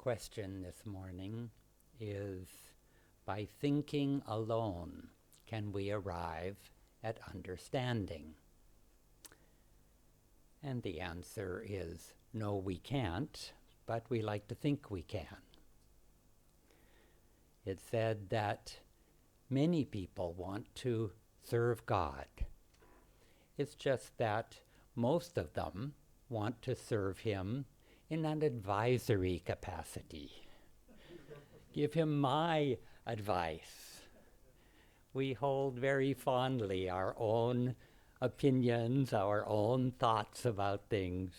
question this morning is, by thinking alone, can we arrive at understanding? And the answer is, no, we can't, but we like to think we can. It said that many people want to serve God. It's just that most of them want to serve Him in an advisory capacity. Give Him my advice. We hold very fondly our own opinions, our own thoughts about things.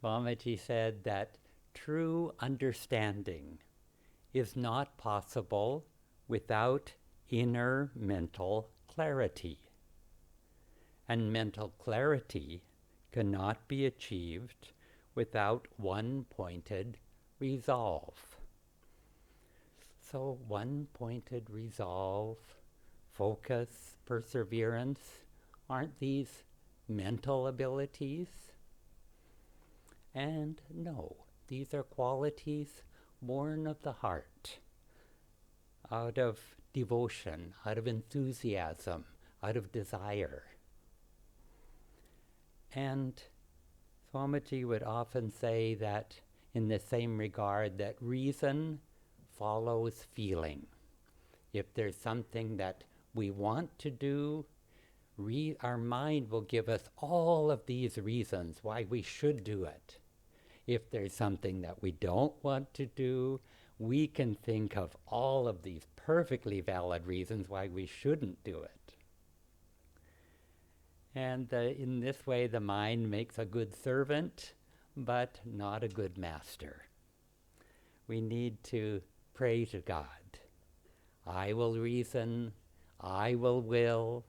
Swamiji said that true understanding is not possible without inner mental clarity. And mental clarity cannot be achieved without one-pointed resolve. So one-pointed resolve, focus, perseverance, aren't these mental abilities? And no, these are qualities born of the heart, out of devotion, out of enthusiasm, out of desire. And Swamiji would often say that, in the same regard, that reason follows feeling. If there's something that we want to do, our mind will give us all of these reasons why we should do it. If there's something that we don't want to do, we can think of all of these perfectly valid reasons why we shouldn't do it. And in this way, the mind makes a good servant, but not a good master. We need to pray to God. I will reason, I will,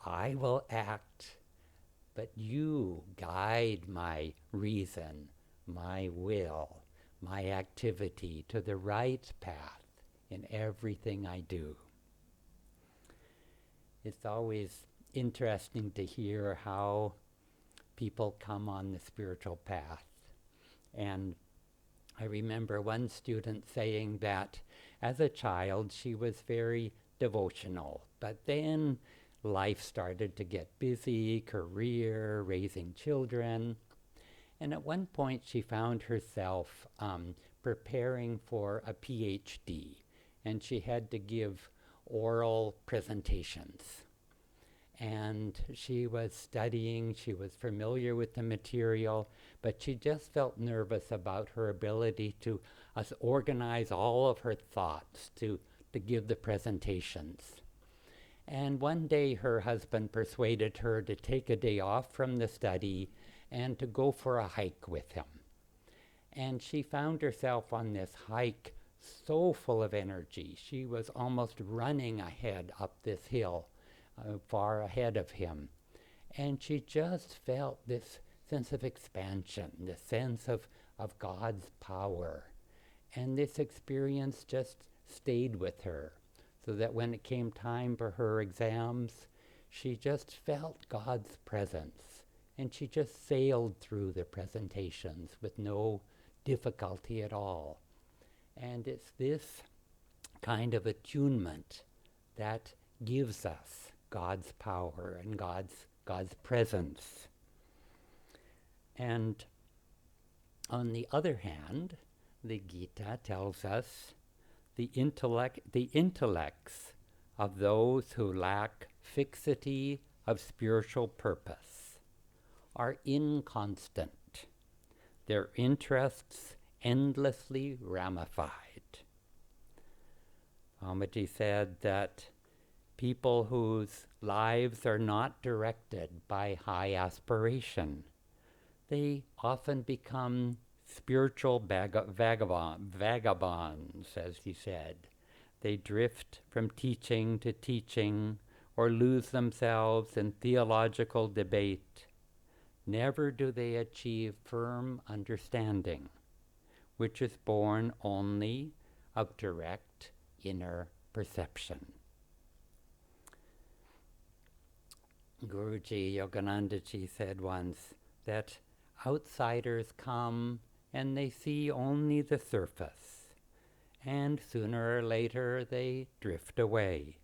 I will act, but you guide my reason, my will, my activity to the right path in everything I do. It's always interesting to hear how people come on the spiritual path. And I remember one student saying that as a child she was very devotional, but then life started to get busy, career, raising children, and at one point she found herself preparing for a PhD, and she had to give oral presentations. And she was studying, she was familiar with the material, but she just felt nervous about her ability to organize all of her thoughts to give the presentations. And one day her husband persuaded her to take a day off from the study and to go for a hike with him. And she found herself on this hike so full of energy. She was almost running ahead up this hill, far ahead of him. And she just felt this sense of expansion, this sense of God's power. And this experience just stayed with her, so that when it came time for her exams, she just felt God's presence. And she just sailed through the presentations with no difficulty at all. And it's this kind of attunement that gives us God's power and God's presence. And on the other hand, the Gita tells us the intellects of those who lack fixity of spiritual purpose are inconstant, their interests endlessly ramified. Swamiji said that people whose lives are not directed by high aspiration, they often become spiritual vagabonds, as he said. They drift from teaching to teaching or lose themselves in theological debate. Never do they achieve firm understanding, which is born only of direct inner perception. Guruji Yoganandaji said once that outsiders come and they see only the surface, and sooner or later they drift away.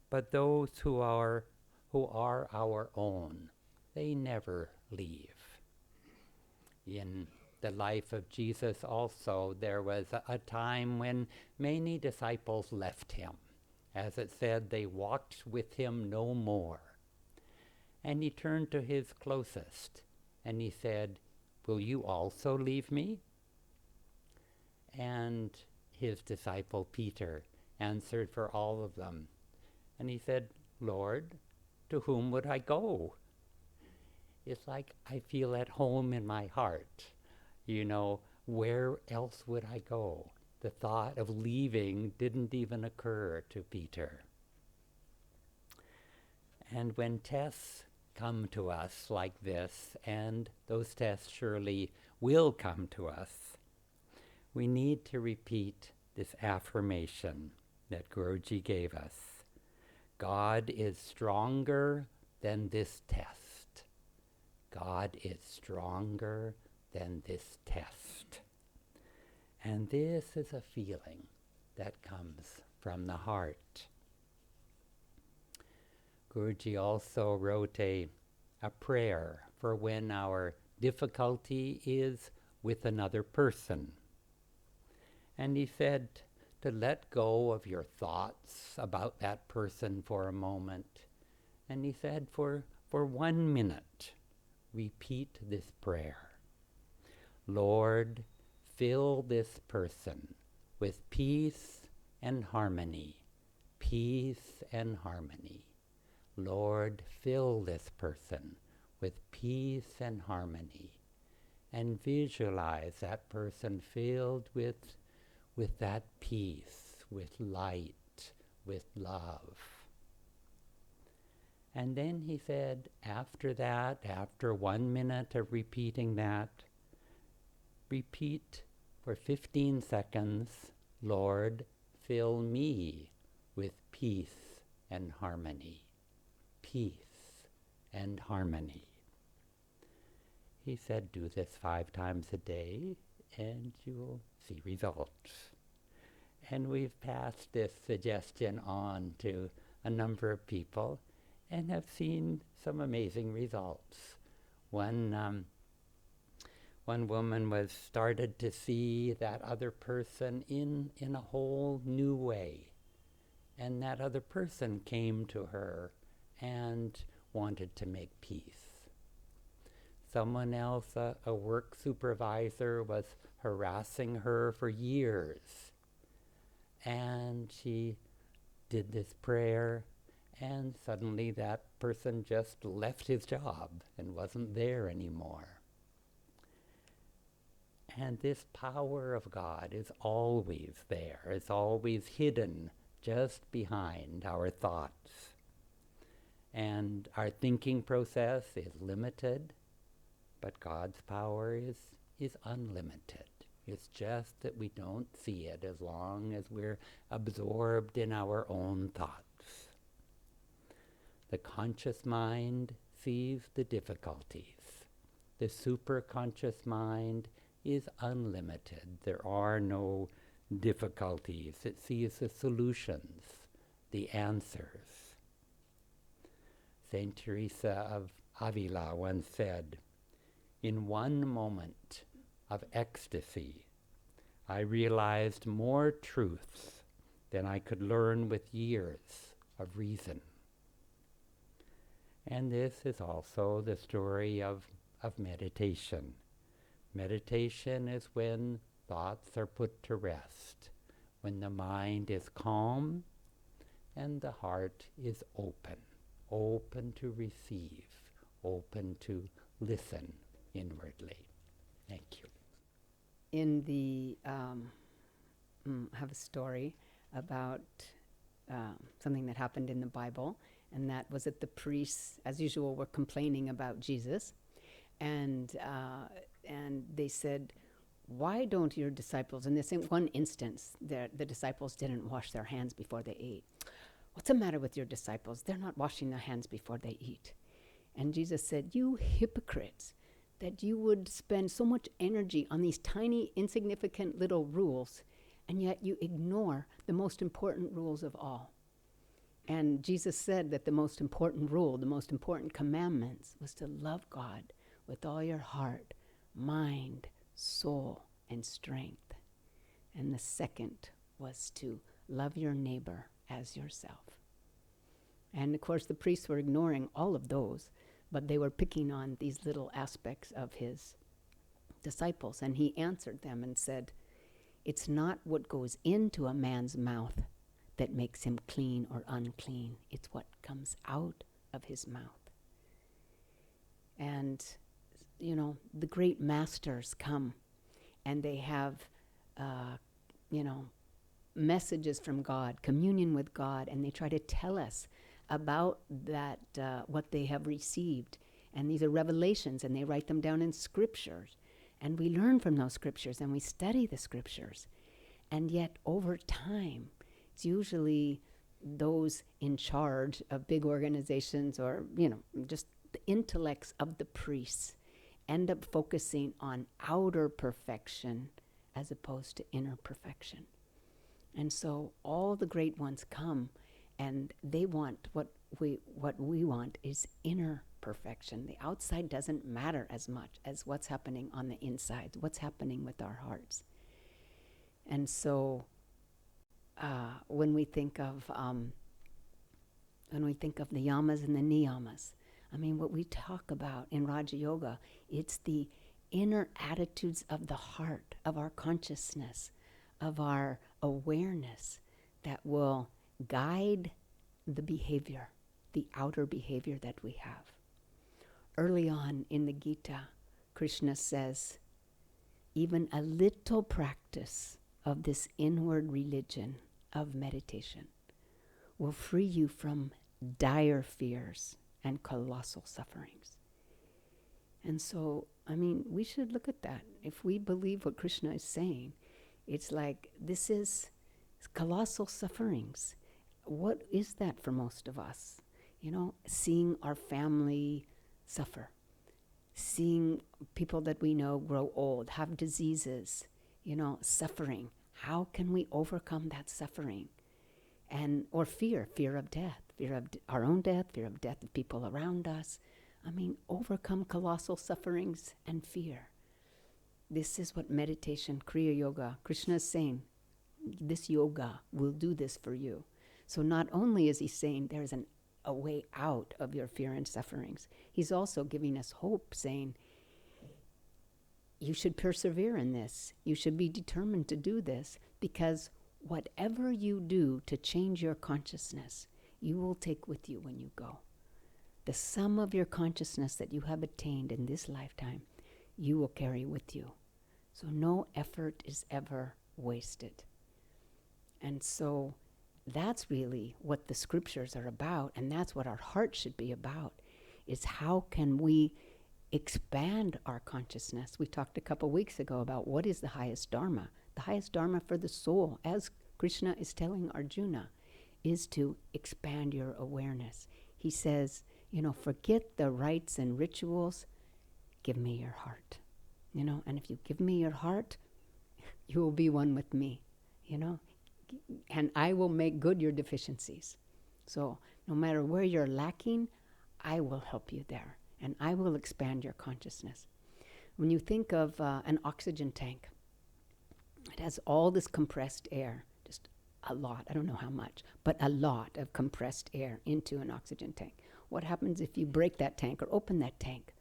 But those who are our own, they never leave. In the life of Jesus also, there was a time when many disciples left him. As it said, they walked with him no more. And he turned to his closest, and he said, "Will you also leave me?" And his disciple Peter answered for all of them. And he said, "Lord, to whom would I go?" It's like I feel at home in my heart. Where else would I go? The thought of leaving didn't even occur to Peter. And when tests come to us like this, and those tests surely will come to us, we need to repeat this affirmation that Guruji gave us. God is stronger than this test. God is stronger than this test. And this is a feeling that comes from the heart. Guruji also wrote a prayer for when our difficulty is with another person. And he said to let go of your thoughts about that person for a moment. And he said for 1 minute, repeat this prayer. Lord, fill this person with peace and harmony. Peace and harmony. Lord, fill this person with peace and harmony. And visualize that person filled with that peace, with light, with love. And then he said, after that, after 1 minute of repeating that, repeat for 15 seconds, Lord, fill me with peace and harmony. Peace and harmony. He said, do this 5 times a day, and you'll see results. And we've passed this suggestion on to a number of people and have seen some amazing results. One woman was started to see that other person in a whole new way. And that other person came to her and wanted to make peace. Someone else, a work supervisor, was harassing her for years. And she did this prayer, and suddenly that person just left his job and wasn't there anymore. And this power of God is always there. It's always hidden just behind our thoughts. And our thinking process is limited, but God's power is unlimited. It's just that we don't see it as long as we're absorbed in our own thoughts. The conscious mind sees the difficulties. The superconscious mind is unlimited. There are no difficulties. It sees the solutions, the answers. Saint Teresa of Avila once said, "In one moment of ecstasy, I realized more truths than I could learn with years of reason." And this is also the story of meditation. Meditation is when thoughts are put to rest, when the mind is calm and the heart is open to receive, open to listen inwardly. Thank you. In the, I have a story about something that happened in the Bible, and that was that the priests, as usual, were complaining about Jesus, and they said, "Why don't your disciples," in this one instance, the disciples didn't wash their hands before they ate. "What's the matter with your disciples? They're not washing their hands before they eat." And Jesus said, "You hypocrites, that you would spend so much energy on these tiny, insignificant little rules, and yet you ignore the most important rules of all. And Jesus said that the most important rule, the most important commandments, was to love God with all your heart, mind, soul, and strength. And the second was to love your neighbor as yourself. And of course, the priests were ignoring all of those, but they were picking on these little aspects of his disciples. And he answered them and said, it's not what goes into a man's mouth that makes him clean or unclean. It's what comes out of his mouth. And, you know, the great masters come and they have, messages from God, communion with God, and they try to tell us about that, what they have received. And these are revelations, and they write them down in scriptures. And we learn from those scriptures, and we study the scriptures. And yet, over time, it's usually those in charge of big organizations or, just the intellects of the priests end up focusing on outer perfection as opposed to inner perfection. And so all the great ones come and they want what we want is inner perfection. The outside doesn't matter as much as what's happening on the inside, what's happening with our hearts. And so when we think of the yamas and the niyamas, I mean, what we talk about in Raja Yoga, it's the inner attitudes of the heart, of our consciousness, of our awareness that will guide the behavior, the outer behavior that we have. Early on in the Gita, Krishna says, even a little practice of this inward religion of meditation will free you from dire fears and colossal sufferings. And so, I mean, we should look at that. If we believe what Krishna is saying, it's like, this is colossal sufferings. What is that for most of us? Seeing our family suffer, seeing people that we know grow old, have diseases, suffering. How can we overcome that suffering? Or fear of death, fear of our own death, fear of death of people around us. I mean, overcome colossal sufferings and fear. This is what meditation, Kriya Yoga, Krishna is saying, this yoga will do this for you. So not only is he saying there's a way out of your fear and sufferings, he's also giving us hope, saying, you should persevere in this. You should be determined to do this, because whatever you do to change your consciousness, you will take with you when you go. The sum of your consciousness that you have attained in this lifetime, you will carry with you. So no effort is ever wasted. And so that's really what the scriptures are about, and that's what our heart should be about, is how can we expand our consciousness. We talked a couple weeks ago about what is the highest dharma. The highest dharma for the soul, as Krishna is telling Arjuna, is to expand your awareness. He says, forget the rites and rituals, give me your heart. And if you give me your heart, you will be one with me, and I will make good your deficiencies. So no matter where you're lacking, I will help you there, and I will expand your consciousness. When you think of an oxygen tank, it has all this compressed air, just a lot, I don't know how much, but a lot of compressed air into an oxygen tank. What happens if you break that tank or open that tank?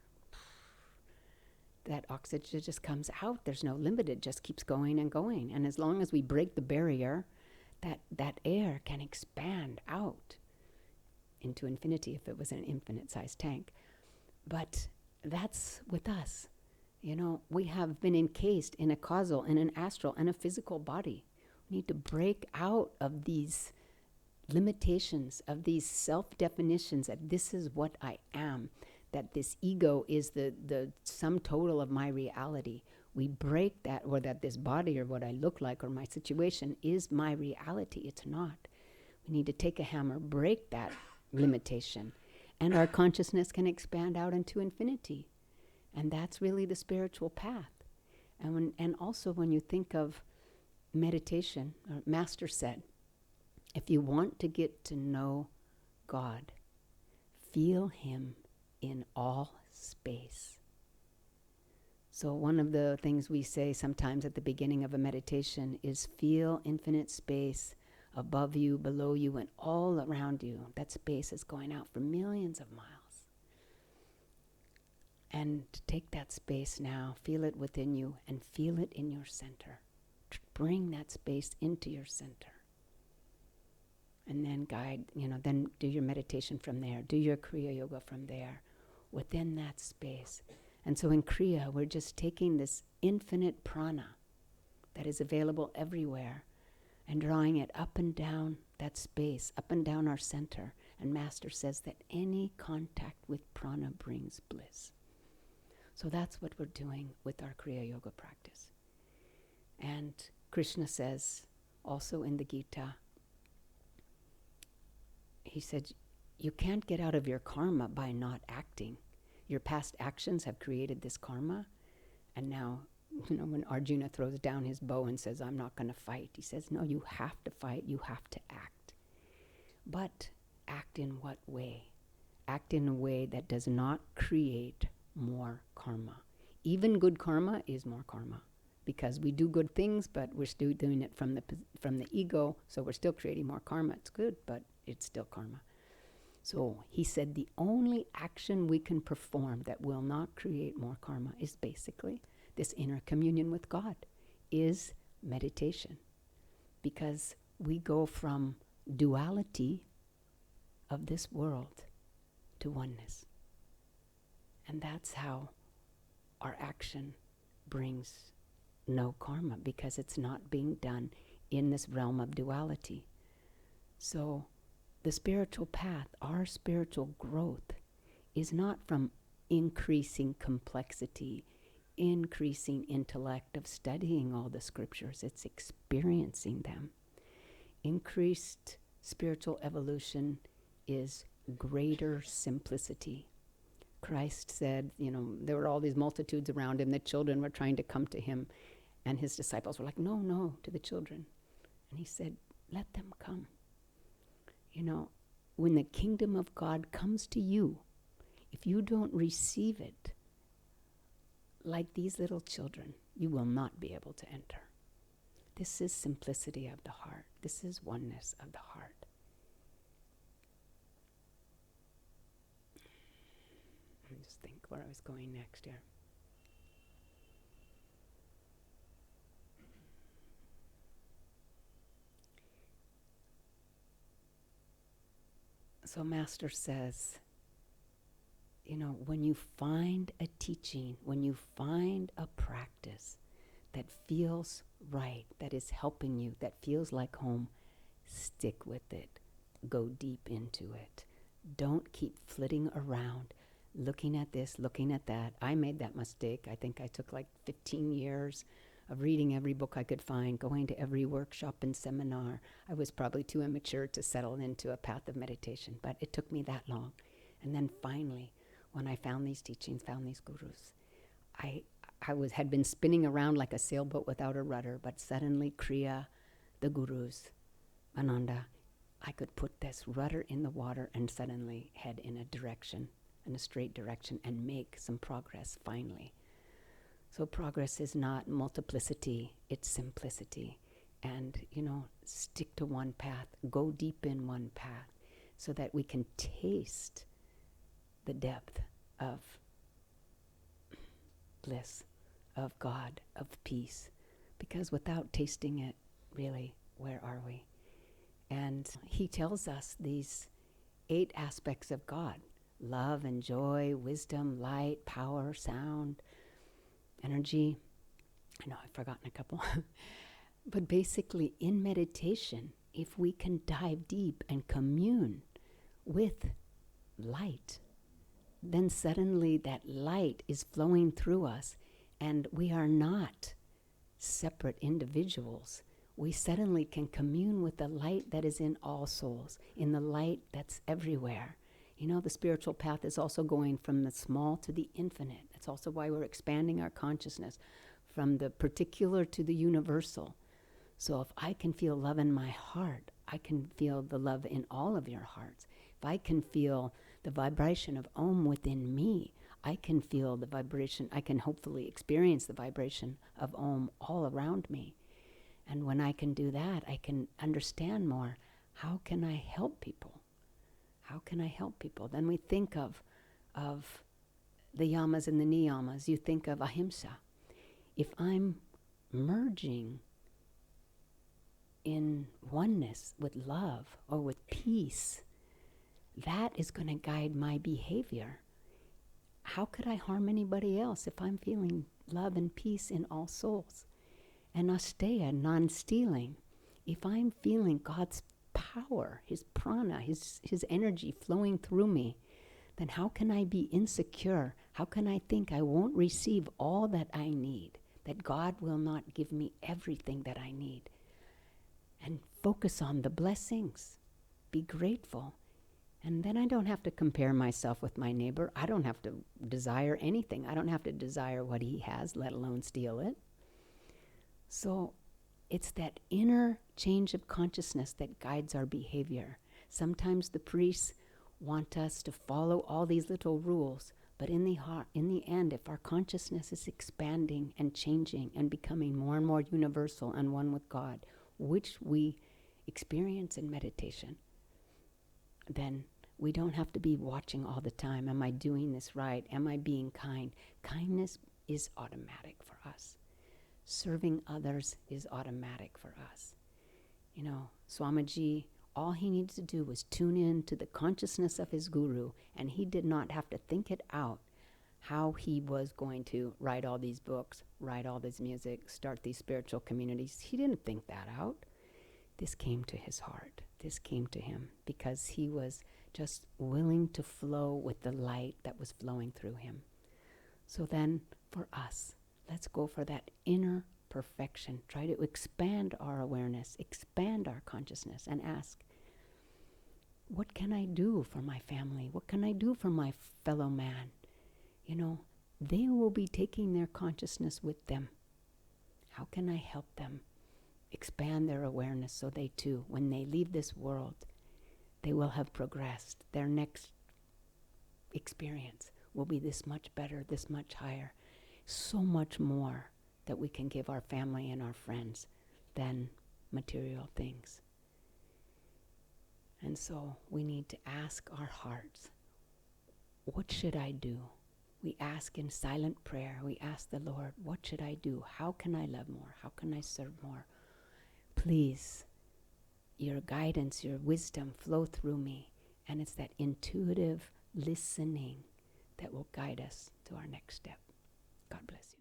That oxygen just comes out. There's no limit. It just keeps going and going. And as long as we break the barrier, that air can expand out into infinity if it was an infinite-sized tank. But that's with us. We have been encased in a causal, in an astral, and a physical body. We need to break out of these limitations, of these self-definitions that this is what I am, that this ego is the sum total of my reality. We break that, or that this body or what I look like or my situation is my reality. It's not. We need to take a hammer, break that limitation, and our consciousness can expand out into infinity. And that's really the spiritual path. And also when you think of meditation, Master said, if you want to get to know God, feel Him in all space. So one of the things we say sometimes at the beginning of a meditation is feel infinite space above you, below you, and all around you. That space is going out for millions of miles. And take that space now, feel it within you, and feel it in your center. Bring that space into your center. And then then do your meditation from there. Do your Kriya Yoga from there, within that space. And so in Kriya, we're just taking this infinite prana that is available everywhere and drawing it up and down that space, up and down our center. And Master says that any contact with prana brings bliss. So that's what we're doing with our Kriya Yoga practice. And Krishna says, also in the Gita, he said, you can't get out of your karma by not acting. Your past actions have created this karma. And now, when Arjuna throws down his bow and says, I'm not going to fight, he says, no, you have to fight, you have to act. But act in what way? Act in a way that does not create more karma. Even good karma is more karma, because we do good things, but we're still doing it from the ego, so we're still creating more karma. It's good, but it's still karma. So he said the only action we can perform that will not create more karma is basically this inner communion with God, is meditation. Because we go from duality of this world to oneness. And that's how our action brings no karma, because it's not being done in this realm of duality. So the spiritual path, our spiritual growth, is not from increasing complexity, increasing intellect of studying all the scriptures. It's experiencing them. Increased spiritual evolution is greater simplicity. Christ said, there were all these multitudes around him. The children were trying to come to him. And his disciples were like, no, to the children. And he said, let them come. When the kingdom of God comes to you, if you don't receive it like these little children, you will not be able to enter. This is simplicity of the heart. This is oneness of the heart. Let me just think where I was going next here. So Master says, when you find a teaching, when you find a practice that feels right, that is helping you, that feels like home, stick with it. Go deep into it. Don't keep flitting around, looking at this, looking at that. I made that mistake. I think I took like 15 years of reading every book I could find, going to every workshop and seminar. I was probably too immature to settle into a path of meditation, but it took me that long. And then finally, when I found these teachings, found these gurus, I had been spinning around like a sailboat without a rudder, but suddenly Kriya, the gurus, Ananda, I could put this rudder in the water and suddenly head in a straight direction, and make some progress finally. So progress is not multiplicity, it's simplicity. And, stick to one path, go deep in one path, so that we can taste the depth of bliss, of God, of peace. Because without tasting it, really, where are we? And he tells us these 8 aspects of God: love and joy, wisdom, light, power, sound, energy. I know I've forgotten a couple. But basically, in meditation, if we can dive deep and commune with light, then suddenly that light is flowing through us, and we are not separate individuals. We suddenly can commune with the light that is in all souls, in the light that's everywhere, You know, the spiritual path is also going from the small to the infinite. That's also why we're expanding our consciousness from the particular to the universal. So if I can feel love in my heart, I can feel the love in all of your hearts. If I can feel the vibration of Om within me, I can feel the vibration, I can hopefully experience the vibration of Om all around me. And when I can do that, I can understand more. How can I help people? How can I help people? Then we think of the yamas and the niyamas. You think of ahimsa. If I'm merging in oneness with love or with peace, that is going to guide my behavior. How could I harm anybody else if I'm feeling love and peace in all souls? And asteya, non-stealing. If I'm feeling God's power, His prana, His energy flowing through me, then how can I be insecure? How can I think I won't receive all that I need? That God will not give me everything that I need? And focus on the blessings. Be grateful. And then I don't have to compare myself with my neighbor. I don't have to desire anything. I don't have to desire what he has, let alone steal it. So it's that inner change of consciousness that guides our behavior. Sometimes the priests want us to follow all these little rules, but in the end, if our consciousness is expanding and changing and becoming more and more universal and one with God, which we experience in meditation, then we don't have to be watching all the time. Am I doing this right? Am I being kind? Kindness is automatic for us. Serving others is automatic for us. You know, Swamiji, all he needed to do was tune in to the consciousness of his guru, and he did not have to think it out how he was going to write all these books, write all this music, start these spiritual communities. He didn't think that out. This came to his heart. This came to him because he was just willing to flow with the light that was flowing through him. So then for us, let's go for that inner perfection. Try to expand our awareness, expand our consciousness, and ask, what can I do for my family? What can I do for my fellow man? You know, they will be taking their consciousness with them. How can I help them expand their awareness so they too, when they leave this world, they will have progressed. Their next experience will be this much better, this much higher, so much more that we can give our family and our friends than material things. And so we need to ask our hearts, what should I do? We ask in silent prayer, we ask the Lord, what should I do? How can I love more? How can I serve more? Please, your guidance, your wisdom flow through me. And it's that intuitive listening that will guide us to our next step. God bless you.